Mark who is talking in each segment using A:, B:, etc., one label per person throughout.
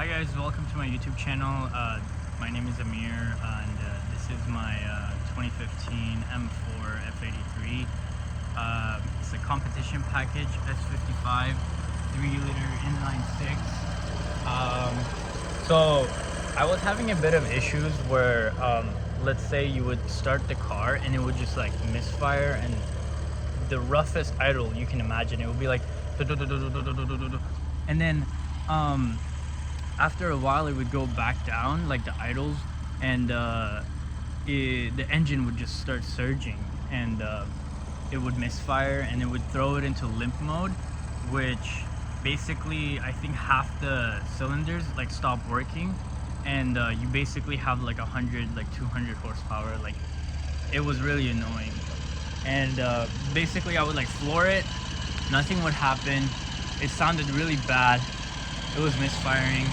A: Hi guys, welcome to my YouTube channel. My name is Amir and this is my 2015 M4 F83. It's a competition package, S55, 3-liter inline 6. So I was having a bit of issues where let's say you would start the car and it would just like misfire, and the roughest idle you can imagine, it would be like and then after a while it would go back down like the idles, and the engine would just start surging, and it would misfire and it would throw it into limp mode, which basically I think half the cylinders like stop working, and you basically have like 200 horsepower. Like, it was really annoying, and basically I would like floor it, nothing would happen, it sounded really bad, it was misfiring.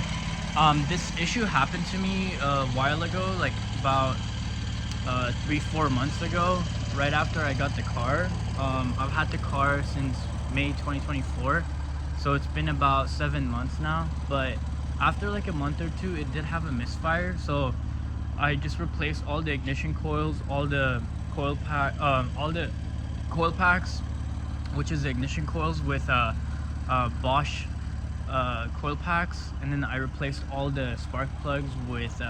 A: This issue happened to me a while ago, like about 3-4 months ago, right after I got the car. I've had the car since May 2024, so it's been about 7 months now, but after like a month or two it did have a misfire. So I just replaced all the ignition coils, all the coil packs, which is the ignition coils, with Bosch coil packs, and then I replaced all the spark plugs with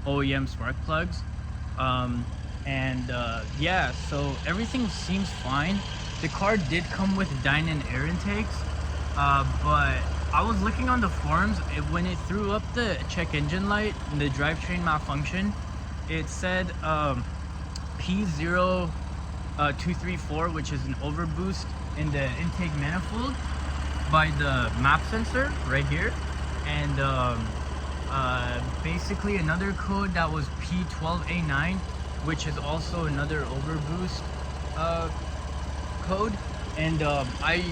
A: OEM spark plugs, yeah, so everything seems fine. The car did come with Dynon air intakes, but I was looking on the forums, when it threw up the check engine light, the drivetrain malfunction, it said p0234, which is an overboost in the intake manifold by the map sensor right here, and basically another code that was p12a9, which is also another overboost code. And I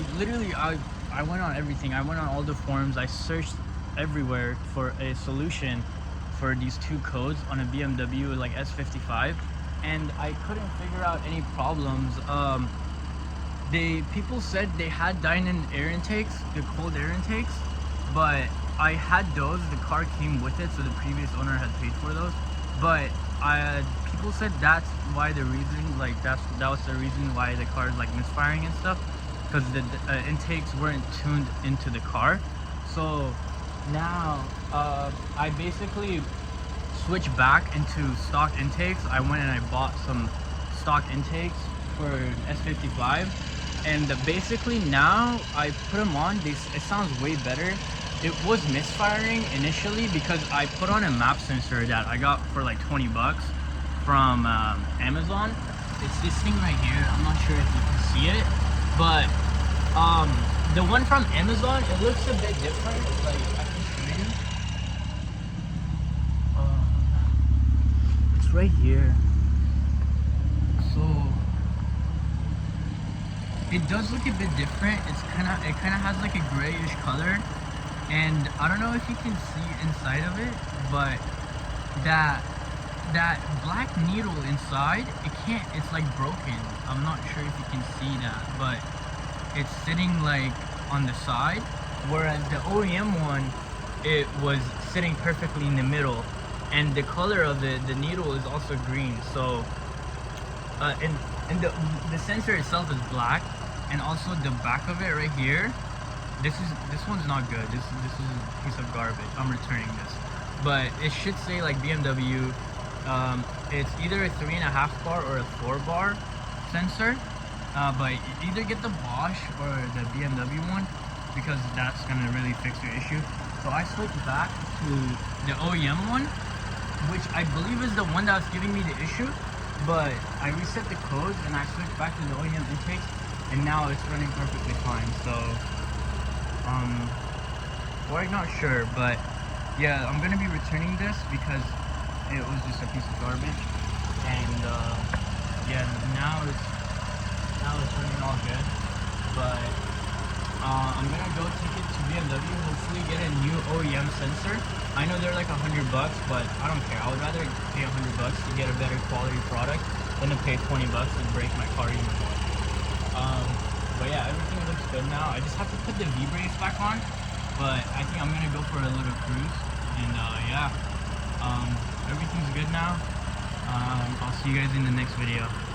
A: went on everything, I went on all the forums, I searched everywhere for a solution for these two codes on a BMW like S55, and I couldn't figure out any problems. People said they had Dynon air intakes, the cold air intakes, but I had those, the car came with it, so the previous owner had paid for those, but people said that's why the reason, like that was the reason why the car is like misfiring and stuff, because the intakes weren't tuned into the car. So now I basically switched back into stock intakes. I went and I bought some stock intakes for S55, and basically now I put them on, it sounds way better. It was misfiring initially because I put on a map sensor that I got for like 20 bucks from Amazon. It's this thing right here, I'm not sure if you can see it, but the one from Amazon, it looks a bit different. Like, I can show you. It's right here. So it does look a bit different. It kind of has like a grayish color, and I don't know if you can see inside of it, but that black needle inside, it's like broken. I'm not sure if you can see that, but it's sitting like on the side, whereas the OEM one, it was sitting perfectly in the middle, and the color of the needle is also green. So and the sensor itself is black, and also the back of it right here, this one's not good. This is a piece of garbage. I'm returning this, but it should say like BMW. It's either a 3.5 bar or a 4 bar sensor, but either get the Bosch or the BMW one, because that's gonna really fix your issue. So I switched back to the OEM one, which I believe is the one that was giving me the issue, but I reset the codes and I switched back to the OEM intakes, and now it's running perfectly fine. So we're not sure, but yeah, I'm gonna be returning this because it was just a piece of garbage, and yeah, now it's running all good. But I'm gonna go take it to BMW, hopefully get a new OEM sensor. I know they're like $100 bucks, but I don't care. I would rather pay $100 bucks to get a better quality product than to pay 20 bucks and break my car even more. But yeah, everything looks good now. I just have to put the V-brakes back on, but I think I'm gonna go for a little cruise. now. I'll see you guys in the next video.